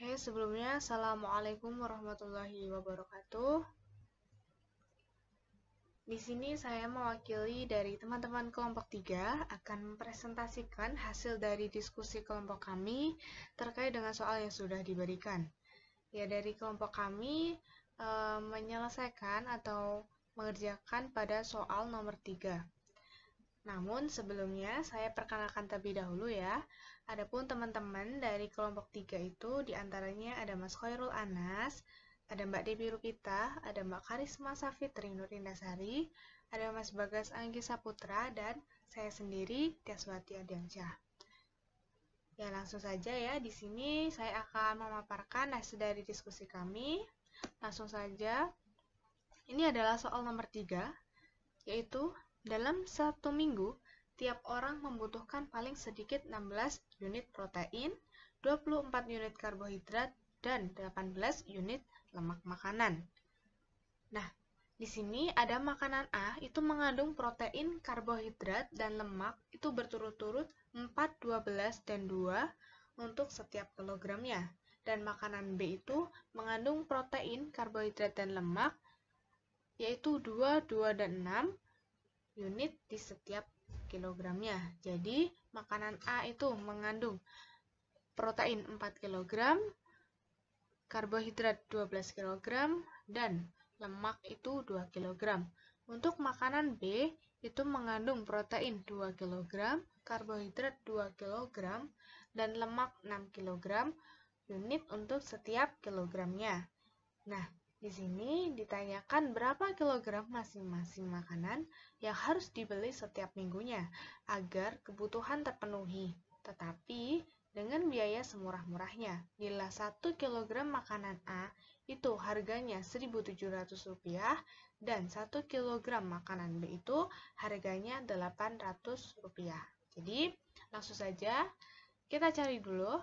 Oke, sebelumnya Assalamualaikum warahmatullahi wabarakatuh. Di sini saya mewakili dari teman-teman kelompok 3 akan mempresentasikan hasil dari diskusi kelompok kami terkait dengan soal yang sudah diberikan. Ya, dari kelompok kami menyelesaikan atau mengerjakan pada soal nomor 3. Namun sebelumnya saya perkenalkan terlebih dahulu ya. Adapun teman-teman dari kelompok 3 itu diantaranya ada Mas Khairul Anas, ada Mbak Devi Rupita, ada Mbak Karisma Safitri Nurindasari, ada Mas Bagas Anggi Saputra, dan saya sendiri Tiaswati Ardiansyah. Ya, langsung saja ya. Di sini saya akan memaparkan hasil dari diskusi kami. Langsung saja. Ini adalah soal nomor 3, yaitu dalam satu minggu, tiap orang membutuhkan paling sedikit 16 unit protein, 24 unit karbohidrat, dan 18 unit lemak makanan. Nah, di sini ada makanan A itu mengandung protein, karbohidrat, dan lemak itu berturut-turut 4, 12, dan 2 untuk setiap kilogramnya. Dan makanan B itu mengandung protein, karbohidrat, dan lemak yaitu 2, 2, dan 6 unit di setiap kilogramnya. Jadi, makanan A itu mengandung protein 4 kg, karbohidrat 12 kg, dan lemak itu 2 kg. Untuk makanan B itu mengandung protein 2 kg, karbohidrat 2 kg, dan lemak 6 kg unit untuk setiap kilogramnya. Nah, di sini ditanyakan berapa kilogram masing-masing makanan yang harus dibeli setiap minggunya agar kebutuhan terpenuhi. Tetapi dengan biaya semurah-murahnya, bila 1 kg makanan A itu harganya Rp1.700 dan 1 kg makanan B itu harganya Rp800. Jadi, langsung saja kita cari dulu.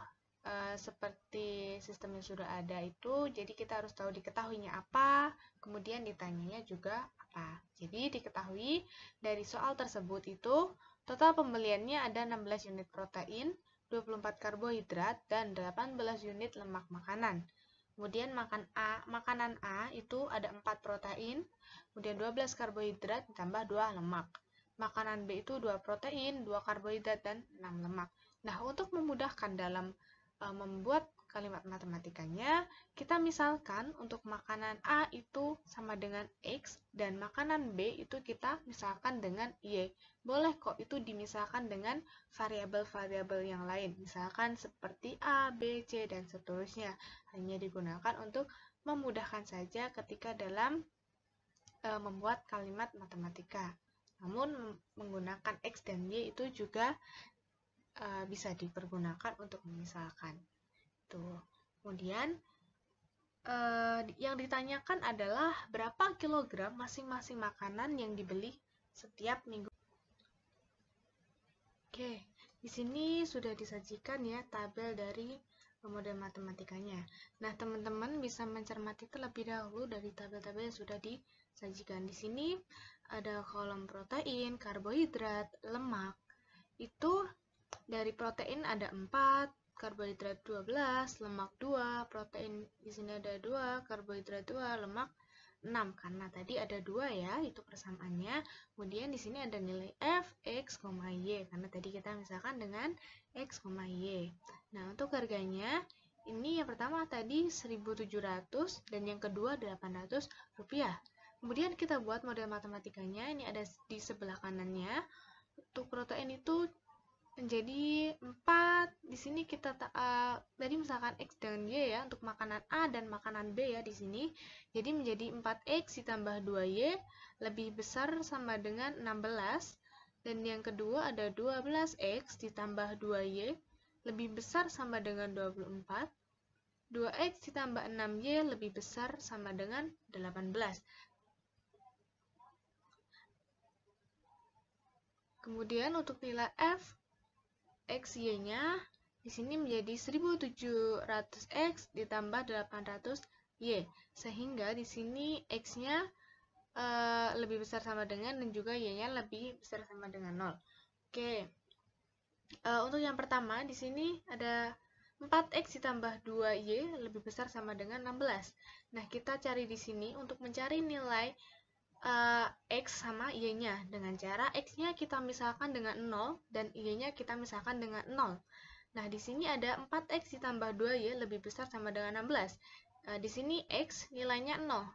Seperti sistem yang sudah ada itu, jadi kita harus tahu diketahuinya apa, kemudian ditanyanya juga apa. Jadi diketahui dari soal tersebut itu total pembeliannya ada 16 unit protein, 24 karbohidrat, dan 18 unit lemak makanan. Kemudian makanan A itu ada 4 protein, kemudian 12 karbohidrat ditambah 2 lemak. Makanan B itu 2 protein, 2 karbohidrat, dan 6 lemak. Nah, untuk memudahkan dalam membuat kalimat matematikanya, kita misalkan untuk makanan A itu sama dengan X dan makanan B itu kita misalkan dengan Y. Boleh kok itu dimisalkan dengan variabel-variabel yang lain, misalkan seperti A, B, C, dan seterusnya. Hanya digunakan untuk memudahkan saja ketika dalam membuat kalimat matematika. Namun menggunakan X dan Y itu juga bisa dipergunakan untuk memisalkan. Tuh. Kemudian yang ditanyakan adalah berapa kilogram masing-masing makanan yang dibeli setiap minggu. Oke, di sini sudah disajikan ya tabel dari model matematikanya. Nah, teman-teman bisa mencermati terlebih dahulu dari tabel-tabel yang sudah disajikan. Di sini ada kolom protein, karbohidrat, lemak. Itu dari protein ada 4, karbohidrat 12, lemak 2, protein di sini ada 2, karbohidrat 2, lemak 6 karena tadi ada 2 ya, itu persamaannya. Kemudian di sini ada nilai F, X, Y karena tadi kita misalkan dengan X, Y. Nah, untuk harganya ini yang pertama tadi 1.700 dan yang kedua 800 rupiah. Kemudian kita buat model matematikanya, ini ada di sebelah kanannya. Untuk protein itu menjadi 4. Di sini kita tadi misalkan X dan Y ya untuk makanan A dan makanan B ya di sini. Jadi menjadi 4X ditambah 2Y lebih besar sama dengan 16. Dan yang kedua ada 12X ditambah 2Y lebih besar sama dengan 24. 2X ditambah 6Y lebih besar sama dengan 18. Kemudian untuk nilai F XY-nya di sini menjadi 1.700X ditambah 800Y. Sehingga di sini X-nya lebih besar sama dengan dan juga Y-nya lebih besar sama dengan 0. Oke. Untuk yang pertama di sini ada 4x ditambah 2y lebih besar sama dengan 16. Nah, kita cari di sini untuk mencari nilai x sama y-nya. Dengan cara x-nya kita misalkan dengan 0 dan y-nya kita misalkan dengan 0. Nah, di sini ada 4x ditambah 2y lebih besar sama dengan 16. Di sini x nilainya 0.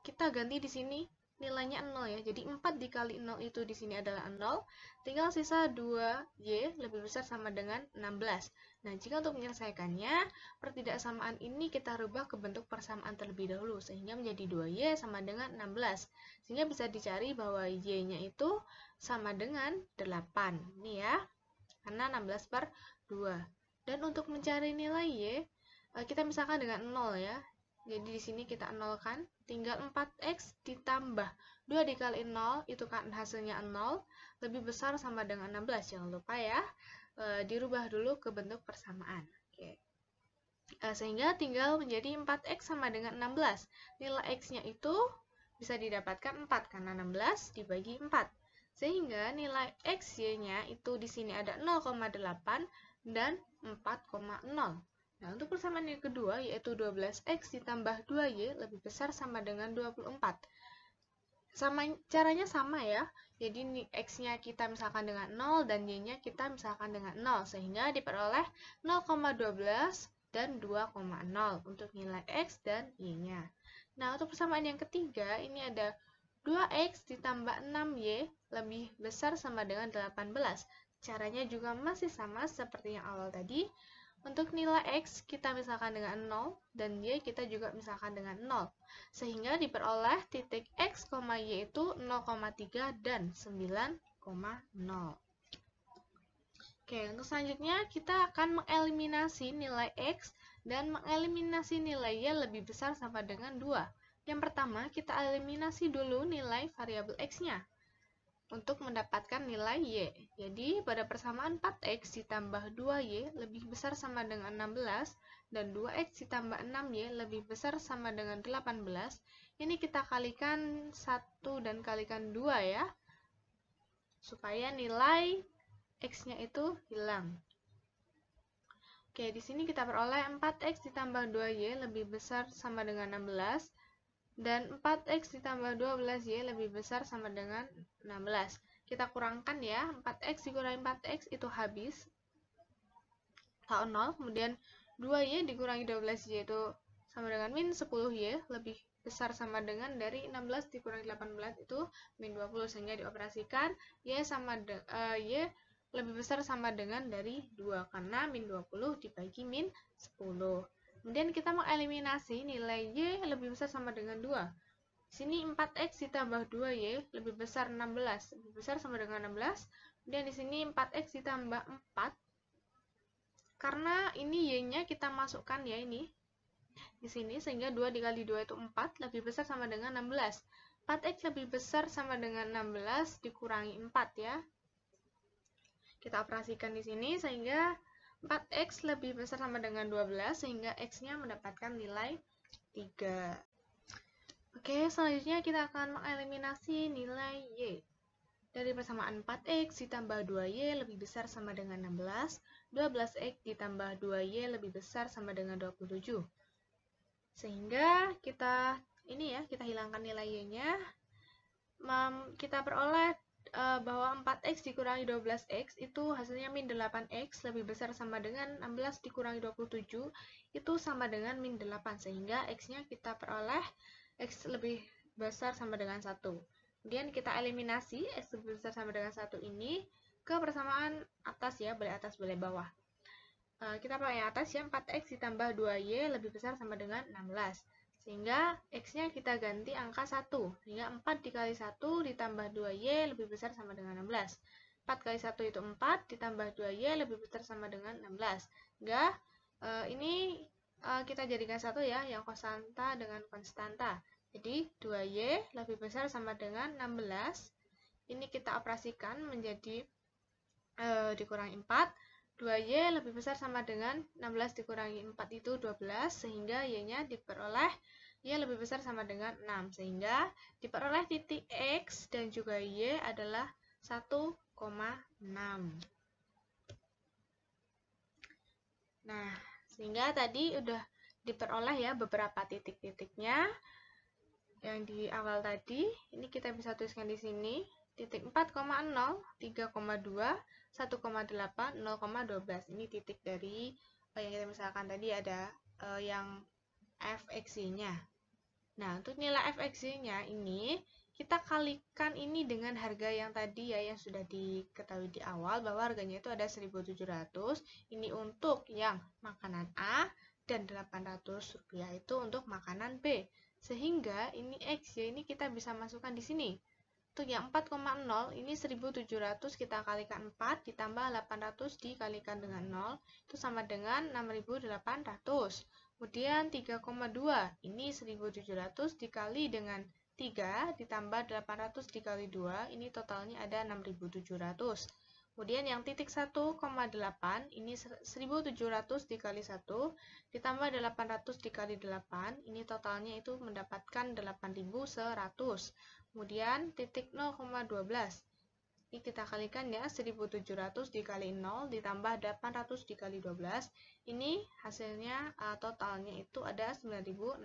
Kita ganti di sini nilainya 0 ya. Jadi 4 dikali 0 itu di sini adalah 0. Tinggal sisa 2y lebih besar sama dengan 16. Nah, jika untuk menyelesaikannya, pertidaksamaan ini kita rubah ke bentuk persamaan terlebih dahulu, sehingga menjadi 2y sama dengan 16. Sehingga bisa dicari bahwa y-nya itu sama dengan 8. Ini ya, karena 16 per 2. Dan untuk mencari nilai y, kita misalkan dengan 0 ya. Jadi di sini kita nolkan, tinggal 4x ditambah 2 dikali 0, itu kan hasilnya 0, lebih besar sama dengan 16. Jangan lupa ya, dirubah dulu ke bentuk persamaan. Oke. Sehingga tinggal menjadi 4x sama dengan 16. Nilai x-nya itu bisa didapatkan 4, karena 16 dibagi 4. Sehingga nilai xy-nya itu di sini ada 0,8 dan 4,0. Nah, untuk persamaan yang kedua, yaitu 12x ditambah 2y lebih besar sama dengan 24. Caranya sama ya, jadi x-nya kita misalkan dengan 0 dan y-nya kita misalkan dengan 0, sehingga diperoleh 0,12 dan 2,0 untuk nilai x dan y-nya. Nah, untuk persamaan yang ketiga, ini ada 2x ditambah 6y lebih besar sama dengan 18. Caranya juga masih sama seperti yang awal tadi. Untuk nilai x kita misalkan dengan 0 dan y kita juga misalkan dengan 0. Sehingga diperoleh titik x, y itu 0,3 dan 9,0. Oke, untuk selanjutnya kita akan mengeliminasi nilai x dan mengeliminasi nilai y lebih besar sama dengan 2. Yang pertama, kita eliminasi dulu nilai variabel x-nya untuk mendapatkan nilai y. Jadi, pada persamaan 4x ditambah 2y lebih besar sama dengan 16, dan 2x ditambah 6y lebih besar sama dengan 18, ini kita kalikan 1 dan kalikan 2 ya, supaya nilai x-nya itu hilang. Oke, di sini kita peroleh 4x ditambah 2y lebih besar sama dengan 16, dan 4x ditambah 12y lebih besar sama dengan 16. Kita kurangkan ya, 4x dikurangi 4x itu habis, atau 0, kemudian 2y dikurangi 12y itu sama dengan min 10y, lebih besar sama dengan dari 16 dikurangi 18 itu min 20, sehingga dioperasikan y lebih besar sama dengan dari 2, karena min 20 dibagi min 10. Kemudian kita mengeliminasi nilai y lebih besar sama dengan 2. Di sini 4x ditambah 2y lebih besar 16, lebih besar sama dengan 16. Kemudian di sini 4x ditambah 4. Karena ini y-nya kita masukkan ya ini di sini, sehingga 2 dikali 2 itu 4, lebih besar sama dengan 16. 4x lebih besar sama dengan 16 dikurangi 4 ya. Kita operasikan di sini sehingga 4x lebih besar sama dengan 12, sehingga x-nya mendapatkan nilai 3. Oke, selanjutnya kita akan mengeliminasi nilai y. Dari persamaan 4x ditambah 2y lebih besar sama dengan 16, 12x ditambah 2y lebih besar sama dengan 27. Sehingga kita kita hilangkan nilai y-nya. Kita peroleh bahwa 4x dikurangi 12x itu hasilnya min 8x lebih besar sama dengan 16 dikurangi 27 itu sama dengan min 8, sehingga x-nya kita peroleh x lebih besar sama dengan 1. Kemudian kita eliminasi x lebih besar sama dengan 1 ini ke persamaan atas ya, boleh atas boleh bawah. Kita pakai yang atas ya, 4x ditambah 2y lebih besar sama dengan 16. Sehingga x-nya kita ganti angka 1. Sehingga 4 dikali 1 ditambah 2y lebih besar sama dengan 16. 4 kali 1 itu 4, ditambah 2y lebih besar sama dengan 16. Sehingga ini kita jadikan satu ya, yang konstanta dengan konstanta. Jadi 2y lebih besar sama dengan 16. Ini kita operasikan menjadi dikurangi 4. 2y lebih besar sama dengan 16 dikurangi 4 itu 12, sehingga y-nya diperoleh y lebih besar sama dengan 6, sehingga diperoleh titik x dan juga y adalah 1,6. Nah, Sehingga tadi udah diperoleh ya beberapa titik-titiknya. Yang di awal tadi, ini kita bisa tuliskan di sini. Titik 4,0, 3,2, 1,8, 0,12. Ini titik dari yang kita misalkan tadi ada yang fxy-nya. Nah, untuk nilai fxy-nya ini, kita kalikan ini dengan harga yang tadi ya, yang sudah diketahui di awal, bahwa harganya itu ada 1.700. Ini untuk yang makanan A, dan Rp800 itu untuk makanan B. Sehingga ini X ya, ini kita bisa masukkan di sini. Untuk yang 4,0, ini 1.700 kita kalikan 4, ditambah 800 dikalikan dengan 0, itu sama dengan 6.800. Kemudian 3,2, ini 1.700 dikali dengan 3, ditambah 800 dikali 2, ini totalnya ada 6.700. Kemudian yang titik 1,8, ini 1.700 dikali 1, ditambah 800 dikali 8, ini totalnya itu mendapatkan 8.100. Kemudian titik 0,12, ini kita kalikan ya, 1.700 dikali 0 ditambah 800 dikali 12, ini hasilnya totalnya itu ada 9.600.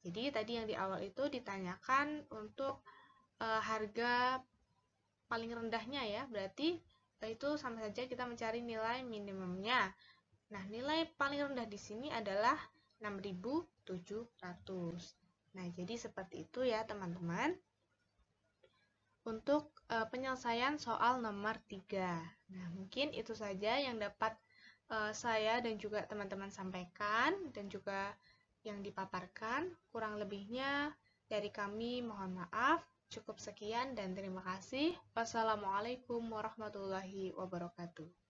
Jadi tadi yang di awal itu ditanyakan untuk harga paling rendahnya ya, berarti itu sama saja kita mencari nilai minimumnya. Nah, nilai paling rendah di sini adalah 6.700. Nah, jadi seperti itu ya teman-teman untuk penyelesaian soal nomor 3. Nah, mungkin itu saja yang dapat saya dan juga teman-teman sampaikan dan juga yang dipaparkan. Kurang lebihnya dari kami mohon maaf. Cukup sekian dan terima kasih. Wassalamualaikum warahmatullahi wabarakatuh.